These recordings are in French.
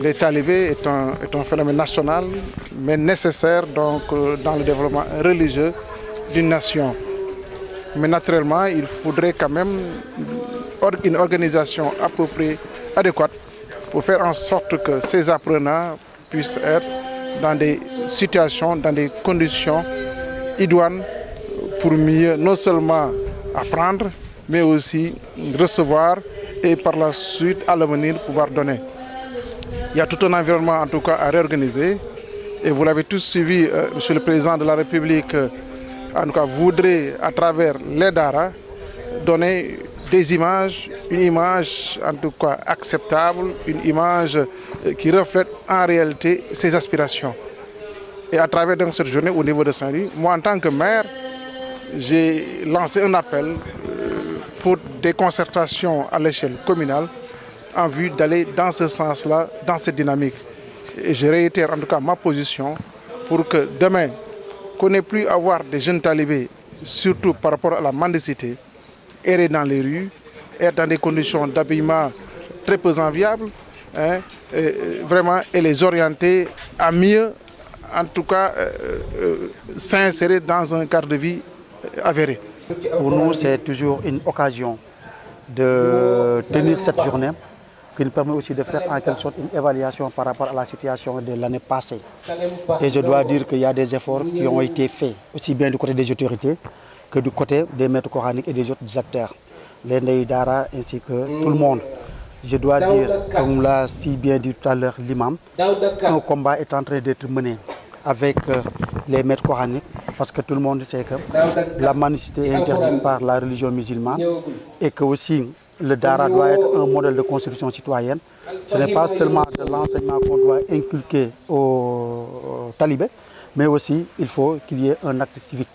les talibés est un phénomène national, mais nécessaire donc, dans le développement religieux d'une nation. Mais naturellement, il faudrait quand même une organisation à peu près adéquate pour faire en sorte que ces apprenants puissent être dans des situations, dans des conditions idoines pour mieux non seulement apprendre, mais aussi recevoir et par la suite, à l'avenir, pouvoir donner. Il y a tout un environnement en tout cas à réorganiser et vous l'avez tous suivi, Monsieur le Président de la République, en tout cas voudrait à travers les Dara donner des images, une image en tout cas acceptable, une image qui reflète en réalité ses aspirations. Et à travers donc, cette journée au niveau de Saint-Louis, moi en tant que maire, j'ai lancé un appel pour des concertations à l'échelle communale en vue d'aller dans ce sens-là, dans cette dynamique. Et je réitère en tout cas ma position pour que demain, qu'on n'ait plus à avoir des jeunes talibés, surtout par rapport à la mendicité, errer dans les rues, être dans des conditions d'habillement très peu enviables, vraiment, et les orienter à mieux, en tout cas, s'insérer dans un cadre de vie avéré. Pour nous, c'est toujours une occasion de tenir cette journée qui nous permet aussi de faire en quelque sorte une évaluation par rapport à la situation de l'année passée. Et je dois dire qu'il y a des efforts qui ont été faits, aussi bien du côté des autorités que du côté des maîtres coraniques et des autres acteurs, les Ndeye Dara ainsi que tout le monde. Je dois dire, comme l'a si bien dit tout à l'heure l'imam, un combat est en train d'être mené avec les maîtres coraniques, parce que tout le monde sait que la mendicité est interdite par la religion musulmane et que aussi le Dara doit être un modèle de construction citoyenne. Ce n'est pas seulement de l'enseignement qu'on doit inculquer aux talibés, mais aussi il faut qu'il y ait un acte civique.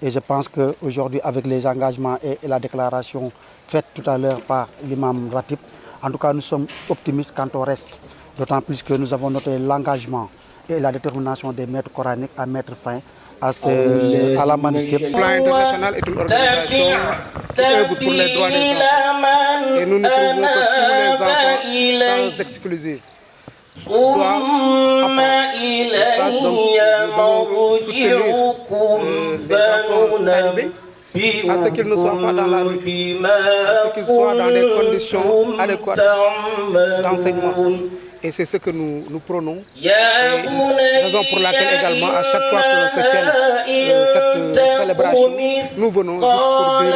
Et je pense qu'aujourd'hui, avec les engagements et la déclaration faite tout à l'heure par l'imam Ratib, en tout cas nous sommes optimistes quant au reste, d'autant plus que nous avons noté l'engagement et la détermination des maîtres coraniques à mettre fin à la mendicité. Le plan international est une organisation qui œuvre pour les droits des enfants. Et nous nous trouvons que tous les enfants, sans exclusive, doivent apprendre. Donc, nous devons soutenir les enfants talibés à ce qu'ils ne soient pas dans la rue, à ce qu'ils soient dans des conditions adéquates d'enseignement. Et c'est ce que nous prônons. Et raison pour laquelle également, à chaque fois que se tienne cette célébration, nous venons juste pour dire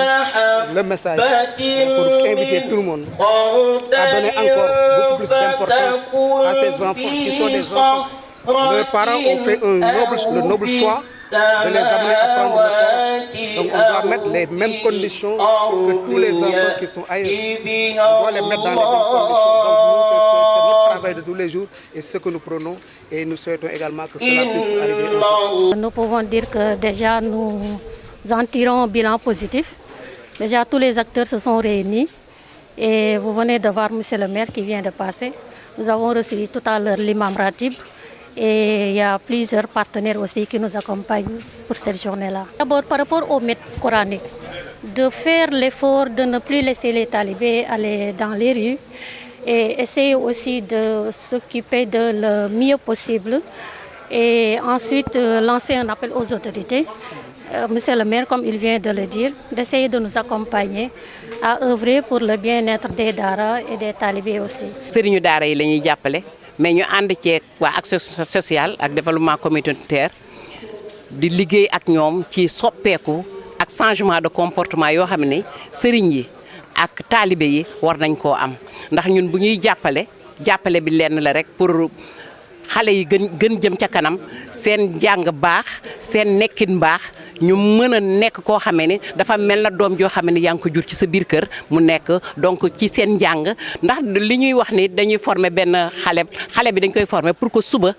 le message, pour inviter tout le monde à donner encore beaucoup plus d'importance à ces enfants qui sont des enfants. Leurs parents ont fait le noble choix de les amener à prendre le corps. Donc on doit mettre les mêmes conditions que tous les enfants qui sont ailleurs. On doit les mettre dans les mêmes conditions. Donc nous, c'est notre travail de tous les jours et ce que nous prenons. Et nous souhaitons également que cela puisse arriver un jour. Nous pouvons dire que déjà nous en tirons un bilan positif. Déjà tous les acteurs se sont réunis. Et vous venez de voir monsieur le maire qui vient de passer. Nous avons reçu tout à l'heure l'imam Ratib. Et il y a plusieurs partenaires aussi qui nous accompagnent pour cette journée-là. D'abord, par rapport aux maîtres coraniques, de faire l'effort de ne plus laisser les talibés aller dans les rues et essayer aussi de s'occuper de le mieux possible. Et ensuite, lancer un appel aux autorités. Monsieur le maire, comme il vient de le dire, d'essayer de nous accompagner à œuvrer pour le bien-être des Dara et des talibés aussi. Serigne Dara yi lañuy jappalé. Mais ñu ànd ceeg waa action sociale ak développement communautaire di liggéey ak ñoom ci soppeeku ak changement de comportement yoo xam ne sëriñ yi ak taalibe yi war nañ koo am ndax ñun bu ñuy jàppale bi lenn la rek pour xale yi gën jëm ca kanam seen jàng baax seen nekkin baax ñu mën a nekk koo xamee ne dafa mel na doom joo xam ne yaa ngi ko jur ci sa biir kër mu nekk donc ci seen njàng ndax li ñuy wax ni dañuy former benn xale bi dañ koy former pour que suba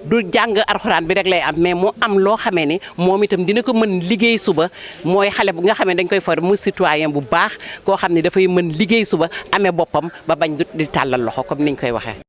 du jàng alxuraan bi rek lay am mais mu am loo xamee ne moom itam dina ko mën liggéey suba mooy xale bu nga xamee dañ koy former mu citoyen bu baax koo xam ne dafay mën liggéey suba amee boppam ba bañ di tàllal loxo comme niñ koy waxee.